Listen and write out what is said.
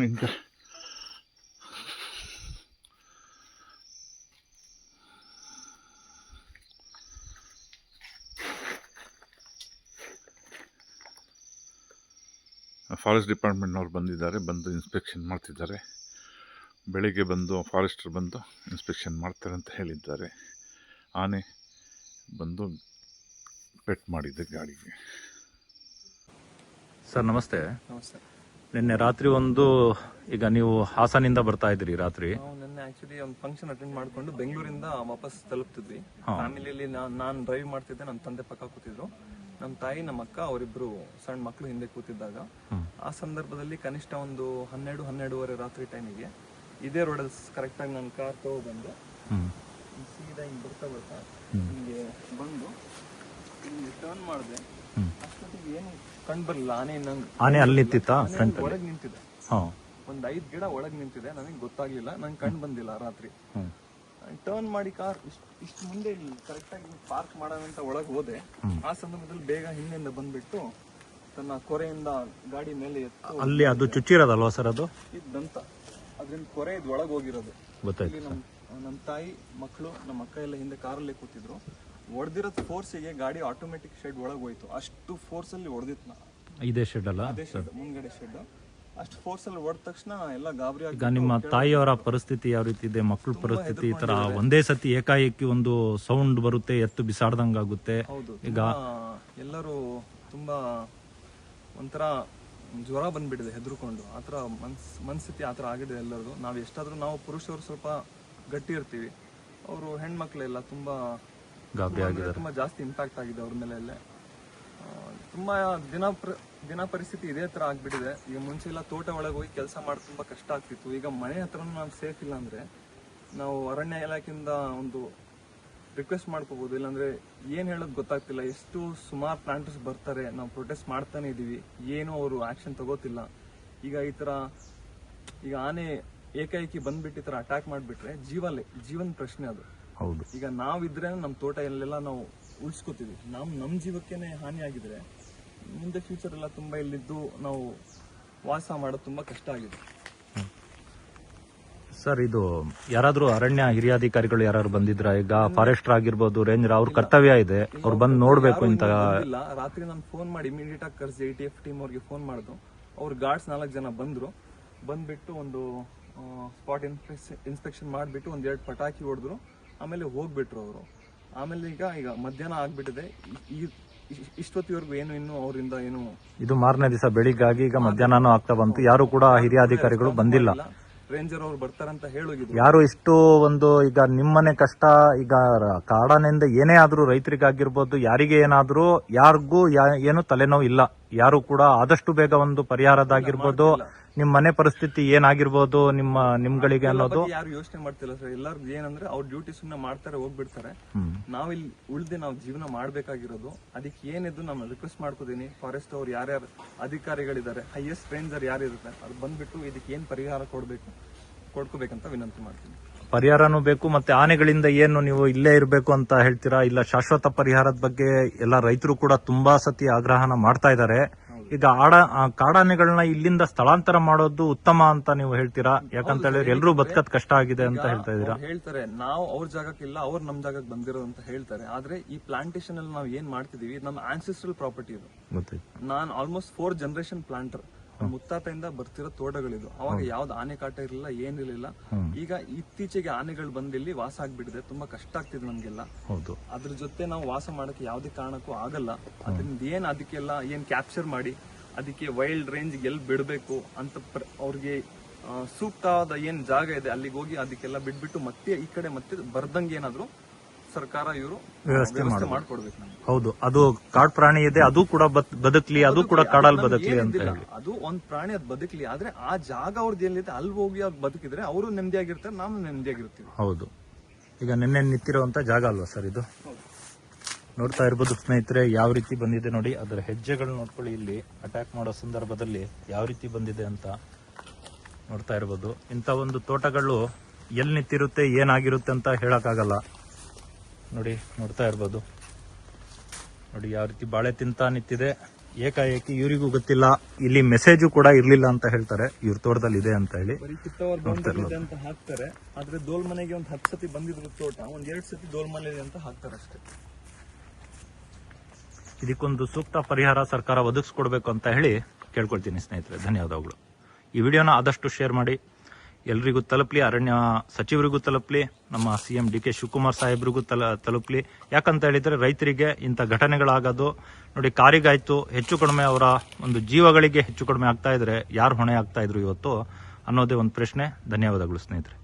ಇಂಥ ಫಾರೆಸ್ಟ್ ಡಿಪಾರ್ಟ್ಮೆಂಟ್ನವ್ರು ಬಂದಿದ್ದಾರೆ, ಬಂದು ಇನ್ಸ್ಪೆಕ್ಷನ್ ಮಾಡ್ತಿದ್ದಾರೆ. ಬೆಳಿಗ್ಗೆ ಬಂದು ಫಾರೆಸ್ಟರ್ ಬಂದು ಇನ್ಸ್ಪೆಕ್ಷನ್ ಮಾಡ್ತಾರೆ ಅಂತ ಹೇಳಿದ್ದಾರೆ. ಆನೆ ಬಂದು ಪೆಟ್ ಮಾಡಿದೆ ಗಾಡಿಗೆ. ಸರ್ ನಮಸ್ತೆ. ನಮಸ್ತೆ. ನಿನ್ನೆ ರಾತ್ರಿ ಒಂದು, ಈಗ ನೀವು ಹಾಸನಿಂದ ಬರ್ತಾ ಇದ್ರಿ ರಾತ್ರಿ. ನಾವು ನಿನ್ನೆ ಆಕ್ಚುಲಿ ಒಂದು ಫಂಕ್ಷನ್ ಅಟೆಂಡ್ ಮಾಡ್ಕೊಂಡು ಬೆಂಗಳೂರಿಂದ ವಾಪಸ್ ತಲುಪ್ತಿದ್ವಿ. ಫ್ಯಾಮಿಲಿಯಲ್ಲಿ ನಾನು ಡ್ರೈವ್ ಮಾಡ್ತಿದ್ದೆ, ನಮ್ಮ ತಂದೆ ಪಕ್ಕ ಕೂತಿದ್ರು, ನಮ್ಮ ತಾಯಿ ನಮ್ಮ ಅಕ್ಕ ಅವರಿಬ್ರು ಸಣ್ಣ ಮಕ್ಕಳು ಹಿಂದೆ ಕೂತಿದ್ದಾಗ ಆ ಸಂದರ್ಭದಲ್ಲಿ ಕನಿಷ್ಠ ಒಂದು 12-12:30 ರಾತ್ರಿ ಟೈಮಿಗೆ ಇದೇ ರೋಡಲ್ಲಿ ಕರೆಕ್ಟಾಗಿ ನನ್ನ ಕಾರ್ ತಗೊಂಡು ಸೀದಾ ಹಿಂಗೆ ಬರ್ತಾ ಹಿಂಗೆ ಬಂದು ಹಿಂಗೆ ಟರ್ನ್ ಮಾಡಿದೆ. ಅಷ್ಟೊತ್ತಿಗೆ ಏನು ಕಂಡು ಬರಲಿಲ್ಲ. ಆನೆ ಅಲ್ಲಿ ನಿಂತಿತ್ತಾ? ಒಳಗೆ ನಿಂತಿದೆ, ಒಂದ್ 5 ಗಿಡ ಒಳಗೆ ನಿಂತಿದೆ. ನನಗೆ ಗೊತ್ತಾಗ್ಲಿಲ್ಲ, ನಂಗೆ ಕಂಡು ಬಂದಿಲ್ಲ ರಾತ್ರಿ. ಟರ್ನ್ ಮಾಡಿ ಕಾರ್ ಇಷ್ಟು ಮುಂದೆ ಕರೆಕ್ಟಾಗಿ ಪಾರ್ಕ್ ಮಾಡೋದಂತ ಒಳಗೆ ಹೋದೆ. ಆ ಸಂದರ್ಭದಲ್ಲಿ ಬೇಗ ಹಿಂದೆಯಿಂದ ಬಂದ್ಬಿಟ್ಟು ತನ್ನ ಕೊರೆಯಿಂದ ಗಾಡಿ ಮೇಲೆ ಎತ್ತು. ಅಲ್ಲಿ ಅದು ಚುಚ್ಚಿರೋದಲ್ವಾ ಸರ್? ಅದು ಇದ್ದಂತ ಅದ್ರಿಂದ ಕೊರೆ ಇದು ಒಳಗೆ ಹೋಗಿರೋದು. ಗೊತ್ತಾಯ್ತು. ನಮ್ಮ ತಾಯಿ ಮಕ್ಕಳು ನಮ್ಮ ಅಕ್ಕ ಎಲ್ಲ ಹಿಂದೆ ಕಾರಲ್ಲೇ ಕೂತಿದ್ರು. ಹೊಡೆದಿರೋದು ಫೋರ್ಸಿಗೆ ಗಾಡಿ ಆಟೋಮೆಟಿಕ್ ಶೆಡ್ ಒಳಗೆ ಹೋಯ್ತು. ಅಷ್ಟು ಫೋರ್ಸ್ ಅಲ್ಲಿ ಹೊಡೆದಿತ್ತು. ಇದೇ ಶೆಡ್ ಅಲ್ಲ? ಅದೇ ಶೆಡ್, ಮುಂದ್ಗಡೆ ಶೆಡ್. ಅಷ್ಟು ಫೋರ್ಸ್ ಅಲ್ಲಿ ಹೊಡೆದ ತಕ್ಷಣ ಎಲ್ಲ ಗಾಬರಿ ಆಗಿ. ಈಗ ನಿಮ್ಮ ತಾಯಿಯವರ ಪರಿಸ್ಥಿತಿ ಯಾವ ರೀತಿ ಇದೆ? ಮಕ್ಕಳ ಪರಿಸ್ಥಿತಿ ಈ ತರ ಒಂದೇ ಸತಿ ಏಕಾಏಕಿ ಒಂದು ಸೌಂಡ್ ಬರುತ್ತೆ, ಎತ್ತು ಬಿಸಾಡ್ದಂಗ ಆಗುತ್ತೆ. ಈಗ ಎಲ್ಲರೂ ತುಂಬಾ ಒಂಥರ ಜ್ವರ ಬಂದ್ಬಿಟ್ಟಿದೆ, ಹೆದರ್ಕೊಂಡು. ಆತರ ಮನಸ್ಥಿತಿ ಆತರ ಆಗಿದೆ ಎಲ್ಲರದು. ನಾವ್ ಎಷ್ಟಾದ್ರೂ ನಾವು ಪುರುಷರು ಸ್ವಲ್ಪ ಗಟ್ಟಿ ಇರ್ತೀವಿ, ಅವರು ಹೆಣ್ಮಕ್ಳೆಲ್ಲ ತುಂಬಾ ತುಂಬಾ ಜಾಸ್ತಿ ಇಂಪ್ಯಾಕ್ಟ್ ಆಗಿದೆ ಅವ್ರ ಮೇಲೆ. ತುಂಬಾ ದಿನ ಪರಿಸ್ಥಿತಿ ಇದೇ ತರ ಆಗ್ಬಿಟ್ಟಿದೆ. ಈಗ ಮುಂಚೆ ಎಲ್ಲ ತೋಟ ಒಳಗೆ ಹೋಗಿ ಕೆಲಸ ಮಾಡಿ ತುಂಬಾ ಕಷ್ಟ ಆಗ್ತಿತ್ತು. ಈಗ ಮನೆ ಹತ್ರನೂ ನಾವು ಸೇಫ್ ಇಲ್ಲ ಅಂದ್ರೆ ನಾವು ಅರಣ್ಯ ಇಲಾಖೆಯಿಂದ ಒಂದು ರಿಕ್ವೆಸ್ಟ್ ಮಾಡ್ಕೋಬಹುದು. ಇಲ್ಲಾಂದ್ರೆ ಏನ್ ಹೇಳೋದು ಗೊತ್ತಾಗ್ತಿಲ್ಲ. ಎಷ್ಟು ಸುಮಾರು ಪ್ಲಾಂಟರ್ಸ್ ಬರ್ತಾರೆ, ನಾವು ಪ್ರೊಟೆಸ್ಟ್ ಮಾಡ್ತಾನೆ ಇದೀವಿ, ಏನು ಅವರು ಆಕ್ಷನ್ ತಗೋತಿಲ್ಲ. ಈಗ ಈ ತರ ಈಗ ಆನೆ ಏಕಾಏಕಿ ಬಂದ್ಬಿಟ್ಟು ಈ ತರ ಅಟ್ಯಾಕ್ ಮಾಡ್ಬಿಟ್ರೆ ಜೀವನ ಪ್ರಶ್ನೆ ಅದು. ಹೌದು. ಈಗ ನಾವಿದ್ರೆ ನಮ್ಮ ತೋಟ ಎಲ್ಲೆಲ್ಲ ನಾವು ಉಳಿಸ್ಕೋತೀವಿ. ನಮ್ ಜೀವಕ್ಕೇನೆ ಹಾನಿ ಆಗಿದ್ರೆ ಮುಂದೆ ಫ್ಯೂಚರ್ ಎಲ್ಲ ತುಂಬಾ ಇಲ್ಲಿದ್ದು ನಾವು ವಾಸ ಮಾಡೋದು ತುಂಬಾ ಕಷ್ಟ ಆಗಿದೆ. ಸರ್, ಇದು ಯಾರಾದ್ರೂ ಅರಣ್ಯ ಹಿರಿಯಾಧಿಕಾರಿಗಳು ಯಾರು ಬಂದಿದ್ರ? ಈಗ ಫಾರೆಸ್ಟರ್ ಆಗಿರ್ಬೋದು, ರೇಂಜರ್, ಅವ್ರ ಕರ್ತವ್ಯ ಇದೆ, ಅವ್ರು ಬಂದು ನೋಡ್ಬೇಕು ಅಂತ. ರಾತ್ರಿ ನಾನು ಫೋನ್ ಮಾಡಿ ಇಮಿಡಿಯೇಟ್ ಆಗಿ ಕರ್ಸಿ ATF ಟೀಮ್ ಅವ್ರಿಗೆ ಫೋನ್ ಮಾಡಿದ್ರು. ಅವ್ರ ಗಾರ್ಡ್ಸ್ 4 ಜನ ಬಂದ್ಬಿಟ್ಟು ಒಂದು ಸ್ಪಾಟ್ ಇನ್ಸ್ಪೆಕ್ಷನ್ ಮಾಡಿಬಿಟ್ಟು 1-2 ಪಟಾಕಿ ಹೊಡೆದ್ರು. ಆಮೇಲೆ ಹೋಗ್ಬಿಟ್ರು ಅವರು. ಆಮೇಲೆ ಈಗ ಮಧ್ಯಾಹ್ನ ಆಗ್ಬಿಟ್ಟಿದೆ. ಇಷ್ಟೊತ್ತಿವರೆಗೂ ಇನ್ನೂ ಅವರಿಂದ ಏನು. ಇದು ಮಾರನೇ ದಿವಸ ಬೆಳಿಗ್ಗಾಗಿ, ಈಗ ಮಧ್ಯಾಹ್ನನೂ ಆಗ್ತಾ ಬಂತು. ಯಾರು ಕೂಡ ಹಿರಿಯ ಅಧಿಕಾರಿಗಳು ಬಂದಿಲ್ಲ. ರೇಂಜರ್ ಅವ್ರು ಬರ್ತಾರಂತ ಹೇಳೋಗಿದ್ರು. ಯಾರು ಇಷ್ಟು ಒಂದು, ಈಗ ನಿಮ್ಮನೆ ಕಷ್ಟ, ಈಗ ಕಾಡಾನೆಯಿಂದ ಏನೇ ಆದ್ರೂ ರೈತರಿಗಾಗಿರ್ಬೋದು, ಯಾರಿಗೆ ಏನಾದ್ರೂ ಯಾರಿಗೂ ಏನು ತಲೆನೋವು ಇಲ್ಲ. ಯಾರು ಕೂಡ ಆದಷ್ಟು ಬೇಗ ಒಂದು ಪರಿಹಾರದಾಗಿರ್ಬೋದು, ನಿಮ್ ಮನೆ ಪರಿಸ್ಥಿತಿ ಏನಾಗಿರ್ಬೋದು ನಿಮ್ಗಳಿಗೆ ಅನ್ನೋದು ಯಾರು ಯೋಚನೆ ಮಾಡ್ತಿಲ್ಲ ಸರ್. ಎಲ್ಲರಿಗೂ ಏನಂದ್ರೆ ಅವ್ರ ಡ್ಯೂಟಿ ಸುಮ್ಮನೆ ಮಾಡ್ತಾರೆ, ಹೋಗ್ಬಿಡ್ತಾರೆ. ನಾವಿಲ್ಲಿ ಉಳಿದು ನಾವು ಜೀವನ ಮಾಡ್ಬೇಕಾಗಿರೋದು. ಅದಕ್ಕೆ ಏನಿದ್ದು ನಾನು ರಿಕ್ವೆಸ್ಟ್ ಮಾಡ್ಕೋತೀನಿ, ಫಾರೆಸ್ಟ್ ಅವ್ರು ಯಾರ್ಯಾರು ಅಧಿಕಾರಿಗಳಿದ್ದಾರೆ, ಹೈಯೆಸ್ಟ್ ರೇಂಜರ್ ಯಾರಿರುತ್ತೆ, ಅದು ಬಂದ್ಬಿಟ್ಟು ಇದಕ್ಕೆ ಏನ್ ಪರಿಹಾರ ಕೊಡ್ಕೋಬೇಕಂತ ವಿನಂತಿ ಮಾಡ್ತೀನಿ. ಪರಿಹಾರನೂ ಬೇಕು, ಮತ್ತೆ ಆನೆಗಳಿಂದ ಏನು ನೀವು ಇಲ್ಲೇ ಇರಬೇಕು ಅಂತ ಹೇಳ್ತೀರಾ? ಇಲ್ಲ ಶಾಶ್ವತ ಪರಿಹಾರದ ಬಗ್ಗೆ ಎಲ್ಲ ರೈತರು ಕೂಡ ತುಂಬಾ ಸತಿ ಆಗ್ರಹನ ಮಾಡ್ತಾ ಇದ್ದಾರೆ. ಈಗ ಕಾಡಾನೆಗಳನ್ನ ಇಲ್ಲಿಂದ ಸ್ಥಳಾಂತರ ಮಾಡೋದು ಉತ್ತಮ ಅಂತ ನೀವು ಹೇಳ್ತೀರಾ? ಯಾಕಂತ ಹೇಳಿದ್ರೆ ಎಲ್ಲರೂ ಬದುಕದ್ ಕಷ್ಟ ಆಗಿದೆ ಅಂತ ಹೇಳ್ತಾ ಇದೀರಾ. ಹೇಳ್ತಾರೆ ನಾವು ಅವ್ರ ಜಾಗಕ್ಕಿಲ್ಲ, ಅವ್ರು ನಮ್ ಜಾಗಕ್ಕೆ ಬಂದಿರೋದು ಅಂತ ಹೇಳ್ತಾರೆ. ಆದ್ರೆ ಈ ಪ್ಲಾಂಟೇಶನ್ ಅಲ್ಲಿ ನಾವು ಏನ್ ಮಾಡ್ತಿದೀವಿ, ನಮ್ಮ ಆನ್ಸೆಸ್ಟ್ರಲ್ ಪ್ರಾಪರ್ಟಿ ಇದು. ನಾನು ಆಲ್ಮೋಸ್ಟ್ 4 ಜನರೇಷನ್ ಪ್ಲಾಂಟರ್. ಮುತ್ತಾತೆಯಿಂದ ಬರ್ತಿರೋ ತೋಟಗಳಿದು. ಅವಾಗ ಯಾವ್ದು ಆನೆ ಕಾಟ ಇರಲಿಲ್ಲ, ಏನಿರಲಿಲ್ಲ. ಈಗ ಇತ್ತೀಚೆಗೆ ಆನೆಗಳು ಬಂದು ಇಲ್ಲಿ ವಾಸ ಆಗ್ಬಿಟ್ಟಿದೆ. ತುಂಬಾ ಕಷ್ಟ ಆಗ್ತಿದೆ ನಮ್ಗೆಲ್ಲ. ಅದ್ರ ಜೊತೆ ನಾವು ವಾಸ ಮಾಡಕ್ಕೆ ಯಾವ್ದೇ ಕಾರಣಕ್ಕೂ ಆಗಲ್ಲ. ಅದರಿಂದ ಅದಕ್ಕೆಲ್ಲ ಏನ್ ಕ್ಯಾಪ್ಚರ್ ಮಾಡಿ ಅದಕ್ಕೆ ವೈಲ್ಡ್ ರೇಂಜ್ ಎಲ್ಲಿ ಬಿಡಬೇಕು ಅಂತ ಅವ್ರಿಗೆ ಸೂಕ್ತವಾದ ಏನ್ ಜಾಗ ಇದೆ ಅಲ್ಲಿಗೆ ಹೋಗಿ ಅದಕ್ಕೆಲ್ಲ ಬಿಟ್ಬಿಟ್ಟು ಮತ್ತೆ ಈ ಕಡೆ ಮತ್ತೆ ಬರ್ದಂಗೆ ಏನಾದ್ರು ಸರ್ಕಾರ ಇವರು ವ್ಯವಸ್ಥೆ ಮಾಡ್ಕೊಡ್ಬೇಕು ನಮ್ಗೆ. ಹೌದು, ಅದು ಕಾಡ್ ಪ್ರಾಣಿ ಇದೆ, ಅದು ಕೂಡ ಬದುಕ್ಲಿ, ಅದು ಕೂಡ ಕಾಡಲ್ಲಿ ಬದುಕ್ಲಿ ಅಂತ ಹೇಳಿ. ಅದು ಒಂದ್ ಪ್ರಾಣಿ ಅದು ಬದುಕ್ಲಿ, ಆದ್ರೆ ಆ ಜಾಗ ಅವ್ರದ್ದು ಎಲ್ಲಿದೆ ಅಲ್ಲಿ ಹೋಗಿ ಅವ್ರು ಬದುಕಿದ್ರೆ ಅವರು ನೆಮ್ಮದಿಯಾಗಿರ್ತಾರೆ, ನಾವು ನೆಮ್ಮದಿಯಾಗಿರ್ತೀವಿ. ಹೌದು. ಈಗ ನಿನ್ನೆ ನಿಂತಿರುವಂತ ಜಾಗ ಅಲ್ವಾ ಸರ್ ಇದು? ನೋಡ್ತಾ ಇರ್ಬೋದು ಸ್ನೇಹಿತರೆ, ಯಾವ ರೀತಿ ಬಂದಿದೆ ನೋಡಿ. ಅದರ ಹೆಜ್ಜೆಗಳು ನೋಡ್ಕೊಳ್ಳಿ. ಇಲ್ಲಿ ಅಟ್ಯಾಕ್ ಮಾಡೋ ಸಂದರ್ಭದಲ್ಲಿ ಯಾವ ರೀತಿ ಬಂದಿದೆ ಅಂತ ನೋಡ್ತಾ ಇರ್ಬೋದು. ಇಂಥ ಒಂದು ತೋಟಗಳು ಎಲ್ಲಿ ನಿಂತಿರುತ್ತೆ, ಏನಾಗಿರುತ್ತೆ ಅಂತ ಹೇಳಕ್ಕಾಗಲ್ಲ. ನೋಡಿ, ನೋಡ್ತಾ ಇರ್ಬೋದು ನೋಡಿ ಯಾವ ರೀತಿ ಬಾಳೆ ತಿಂತ ನಿಂತಿದೆ. ಏಕಾಏಕಿ ಇವರಿಗೂ ಗೊತ್ತಿಲ್ಲ, ಇಲ್ಲಿ ಮೆಸೇಜು ಕೂಡ ಇರ್ಲಿಲ್ಲ ಅಂತ ಹೇಳ್ತಾರೆ, ಇವ್ರ ತೋಟದಲ್ಲಿ ಇದೆ ಅಂತ ಹೇಳಿ. ಬರೀ ಕಿತ್ತವರ್ ಬಂದಿದೆ ಅಂತ ಹಾಕ್ತಾರೆ, ಆದ್ರೆ ದೋಲ್ ಮನೆಗೆ ಒಂದು 10 ಸತಿ ಬಂದಿದ್ರು ತೋಟ, ಒಂದ್ 2 ಸತಿ ದೋಲ್ ಮನೆ ಇದೆ ಅಂತ ಹಾಕ್ತಾರೆ ಅಷ್ಟೇ. ಇದಕ್ಕೊಂದು ಸೂಕ್ತ ಪರಿಹಾರ ಸರ್ಕಾರ ಒದಗಿಸ್ಕೊಡ್ಬೇಕು ಅಂತ ಹೇಳಿ ಕೇಳ್ಕೊಳ್ತೀನಿ ಸ್ನೇಹಿತರೆ. ಧನ್ಯವಾದಗಳು. ಈ ವಿಡಿಯೋನ ಆದಷ್ಟು ಶೇರ್ ಮಾಡಿ, ಎಲ್ರಿಗೂ ತಲುಪಲಿ, ಅರಣ್ಯ ಸಚಿವರಿಗೂ ತಲುಪಲಿ, ನಮ್ಮ CM DK ಶಿವಕುಮಾರ್ ಸಾಹೇಬ್ರಿಗೂ ತಲುಪಲಿ. ಯಾಕಂತ ಹೇಳಿದ್ರೆ ರೈತರಿಗೆ ಇಂಥ ಘಟನೆಗಳಾಗೋದು ನೋಡಿ, ಕಾರಿಗಾಯ್ತು ಹೆಚ್ಚು ಕಡಿಮೆ ಅವರ ಒಂದು ಜೀವಗಳಿಗೆ ಹೆಚ್ಚು ಕಡಿಮೆ ಆಗ್ತಾ ಇದ್ರೆ ಯಾರು ಹೊಣೆ ಆಗ್ತಾ ಇದ್ರು ಇವತ್ತು ಅನ್ನೋದೇ ಒಂದು ಪ್ರಶ್ನೆ. ಧನ್ಯವಾದಗಳು ಸ್ನೇಹಿತರೆ.